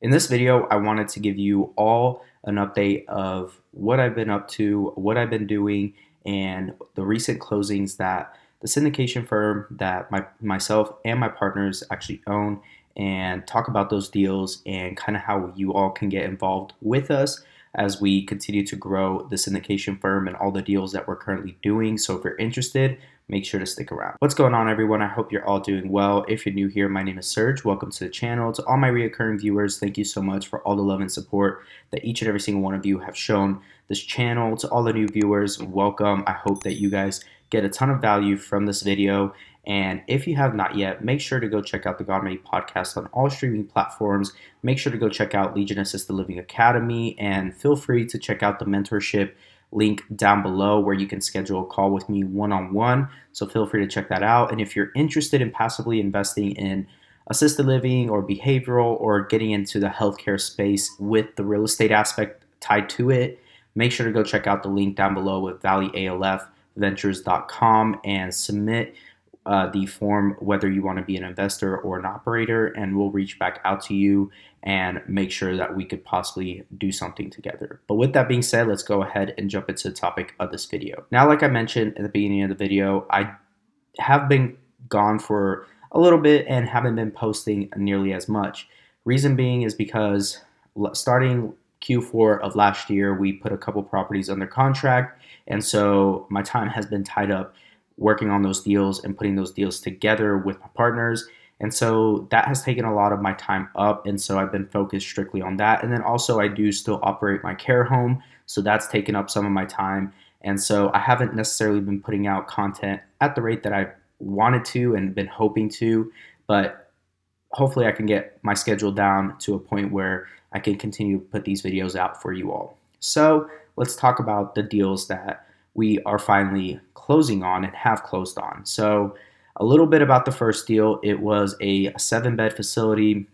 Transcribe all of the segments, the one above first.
In this video, I wanted to give you all an update of what I've been up to, what I've been doing, and the recent closings that the syndication firm that myself and my partners actually own, and talk about those deals and kind of how you all can get involved with us as we continue to grow the syndication firm and all the deals that we're currently doing. So if you're interested, make sure to stick around. What's going on, everyone? I hope you're all doing well. If you're new here, my name is Serge. Welcome to the channel. To all my reoccurring viewers, thank you so much for all the love and support that each and every single one of you have shown this channel. To all the new viewers, welcome. I hope that you guys get a ton of value from this video. And if you have not yet, make sure to go check out the God Made podcast on all streaming platforms. Make sure to go check out Legion Assisted Living Academy, and feel free to check out the mentorship link down below where you can schedule a call with me one-on-one. So feel free to check that out. And if you're interested in passively investing in assisted living or behavioral, or getting into the healthcare space with the real estate aspect tied to it, make sure to go check out the link down below with valleyalfventures.com and submit the form whether you want to be an investor or an operator, and we'll reach back out to you and make sure that we could possibly do something together. But with that being said, let's go ahead and jump into the topic of this video. Now, like I mentioned at the beginning of the video, I have been gone for a little bit and haven't been posting nearly as much. Reason being is because starting Q4 of last year, we put a couple properties under contract, and so my time has been tied up working on those deals and putting those deals together with my partners. And so that has taken a lot of my time up. And so I've been focused strictly on that. And then also I do still operate my care home. So that's taken up some of my time. And so I haven't necessarily been putting out content at the rate that I wanted to and been hoping to, but hopefully I can get my schedule down to a point where I can continue to put these videos out for you all. So let's talk about the deals that we are finally closing on and have closed on. So a little bit about the first deal. It was a 7-bed facility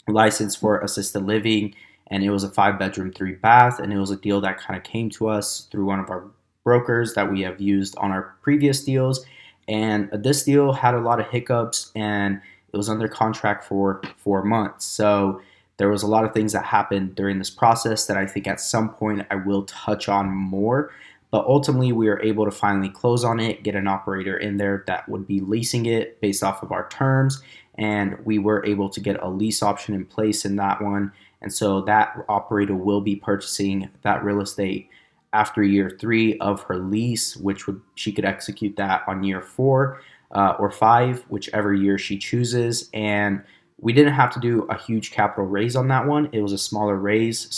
licensed for assisted living, and it was a 5-bedroom, 3-bath, and it was a deal that kind of came to us through one of our brokers that we have used on our previous deals. And this deal had a lot of hiccups, and it was under contract for 4 months. So there was a lot of things that happened during this process that I think at some point I will touch on more. But ultimately, we were able to finally close on it, get an operator in there that would be leasing it based off of our terms. And we were able to get a lease option in place in that one. And so that operator will be purchasing that real estate after year 3 of her lease, which she could execute that on year 4 or 5, whichever year she chooses. And we didn't have to do a huge capital raise on that one. It was a smaller raise.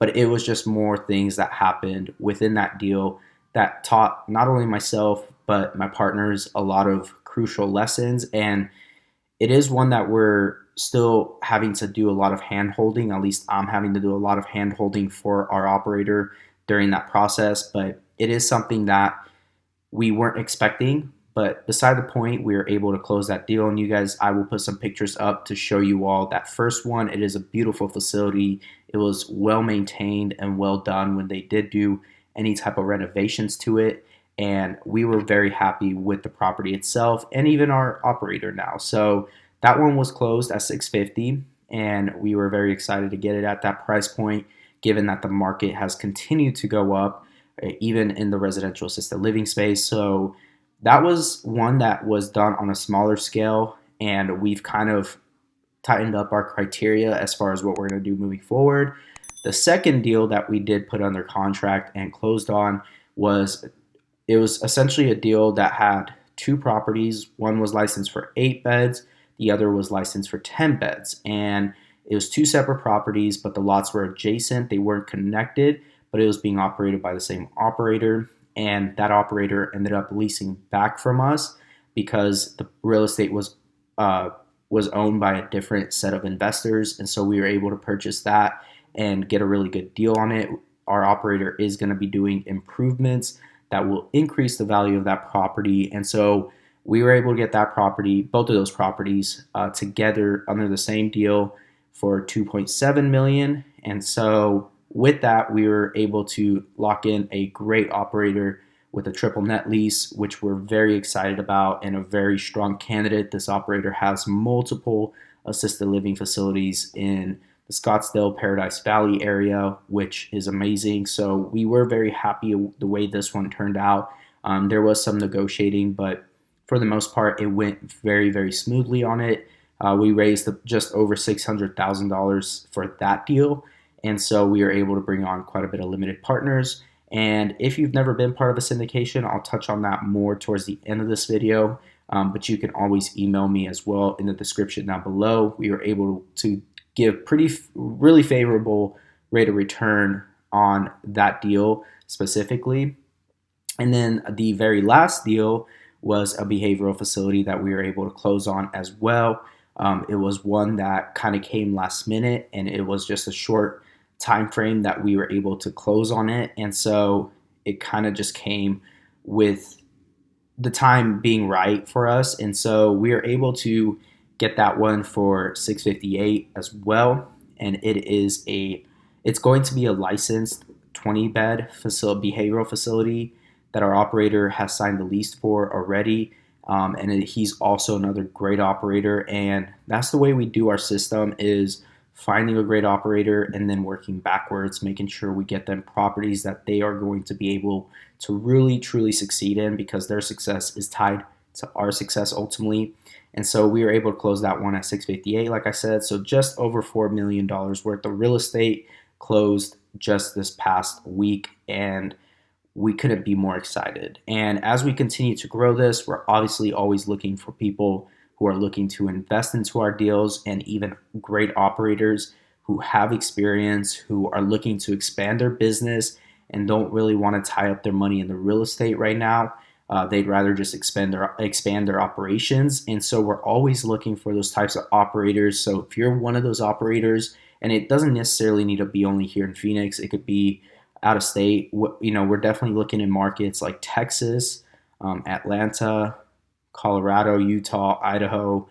But it was just more things that happened within that deal that taught not only myself, but my partners a lot of crucial lessons. And it is one that we're still having to do a lot of hand holding. At least I'm having to do a lot of hand holding for our operator during that process. But it is something that we weren't expecting. But beside the point, we were able to close that deal. And you guys, I will put some pictures up to show you all that first one. It is a beautiful facility. It was well maintained and well done when they did do any type of renovations to it. And we were very happy with the property itself and even our operator now. So that one was closed at $650, and we were very excited to get it at that price point, given that the market has continued to go up, even in the residential assisted living space. So that was one that was done on a smaller scale, and we've kind of tightened up our criteria as far as what we're going to do moving forward. The second deal that we did put under contract and closed on was essentially a deal that had 2 properties. One was licensed for 8 beds, the other was licensed for 10 beds, and it was 2 separate properties, but the lots were adjacent. They weren't connected, but it was being operated by the same operator. And that operator ended up leasing back from us because the real estate was owned by a different set of investors. And so we were able to purchase that and get a really good deal on it. Our operator is going to be doing improvements that will increase the value of that property. And so we were able to get that property, both of those properties, together under the same deal for $2.7 million. And so with that, we were able to lock in a great operator with a triple net lease, which we're very excited about, and a very strong candidate. This operator has multiple assisted living facilities in the Scottsdale Paradise Valley area, which is amazing. So we were very happy the way this one turned out. There was some negotiating, but for the most part, it went very, very smoothly on it. We raised just over $600,000 for that deal. And so we were able to bring on quite a bit of limited partners. And if you've never been part of a syndication, I'll touch on that more towards the end of this video. But you can always email me as well in the description down below. We were able to give really favorable rate of return on that deal specifically. And then the very last deal was a behavioral facility that we were able to close on as well. It was one that kind of came last minute, and it was just a short time frame that we were able to close on it. And so it kind of just came with the time being right for us. And so we were able to get that one for $658 as well. And it's going to be a licensed 20-bed behavioral facility that our operator has signed the lease for already. And he's also another great operator. And that's the way we do our system, is finding a great operator and then working backwards, making sure we get them properties that they are going to be able to really, truly succeed in, because their success is tied to our success ultimately. And so we were able to close that one at $658, like I said. So just over $4 million worth of real estate closed just this past week, and we couldn't be more excited. And as we continue to grow this, we're obviously always looking for people who are looking to invest into our deals, and even great operators who have experience, who are looking to expand their business and don't really want to tie up their money in the real estate right now. They'd rather just expand their operations. And so we're always looking for those types of operators. So if you're one of those operators, and it doesn't necessarily need to be only here in Phoenix, it could be out of state. We're definitely looking in markets like Texas, Atlanta, Colorado, Utah, Idaho,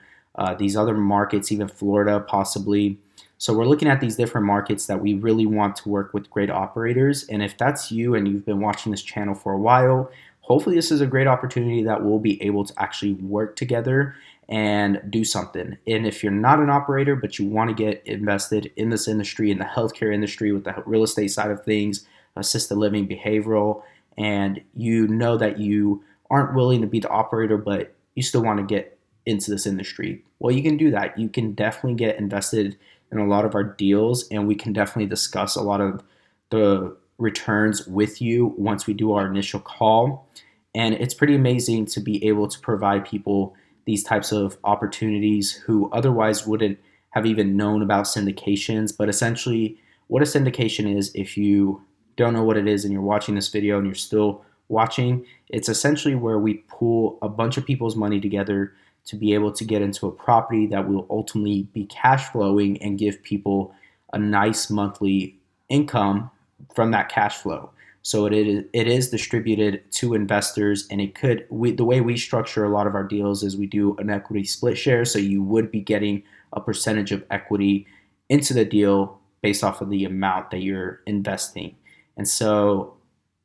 these other markets, even Florida possibly. So we're looking at these different markets that we really want to work with great operators. And if that's you and you've been watching this channel for a while, hopefully this is a great opportunity that we'll be able to actually work together and do something. And if you're not an operator, but you want to get invested in this industry, in the healthcare industry, with the real estate side of things, assisted living, behavioral, and you know that you aren't willing to be the operator, but you still want to get into this industry, well, you can do that. You can definitely get invested in a lot of our deals, and we can definitely discuss a lot of the returns with you once we do our initial call. And it's pretty amazing to be able to provide people these types of opportunities who otherwise wouldn't have even known about syndications. But essentially, what a syndication is, if you don't know what it is and you're watching this video and you're still watching, it's essentially where we pool a bunch of people's money together to be able to get into a property that will ultimately be cash flowing and give people a nice monthly income from that cash flow. So it is distributed to investors, and the way we structure a lot of our deals is we do an equity split share. So you would be getting a percentage of equity into the deal based off of the amount that you're investing. And so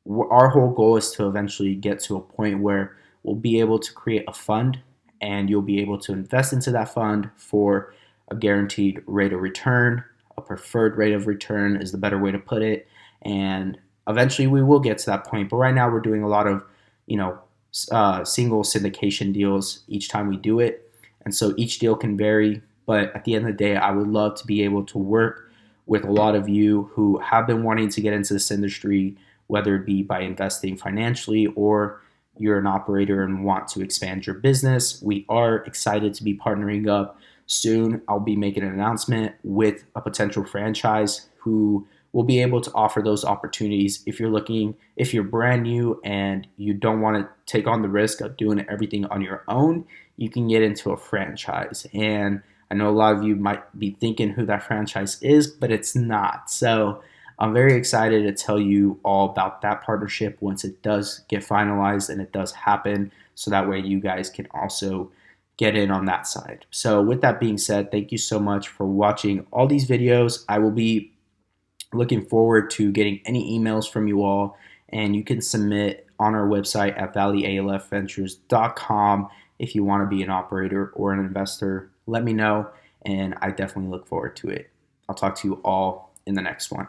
our whole goal is to eventually get to a point where we'll be able to create a fund, and you'll be able to invest into that fund for a guaranteed rate of return. A preferred rate of return is the better way to put it. And eventually we will get to that point. But right now we're doing a lot of, single syndication deals each time we do it. And so each deal can vary. But at the end of the day, I would love to be able to work with a lot of you who have been wanting to get into this industry, whether it be by investing financially or you're an operator and want to expand your business. We are excited to be partnering up soon. I'll be making an announcement with a potential franchise who will be able to offer those opportunities. If you're brand new and you don't want to take on the risk of doing everything on your own, you can get into a franchise. And I know a lot of you might be thinking who that franchise is, but it's not. So I'm very excited to tell you all about that partnership once it does get finalized and it does happen, so that way you guys can also get in on that side. So with that being said, thank you so much for watching all these videos. I will be looking forward to getting any emails from you all, and you can submit on our website at valleyalfventures.com if you want to be an operator or an investor. Let me know, and I definitely look forward to it. I'll talk to you all in the next one.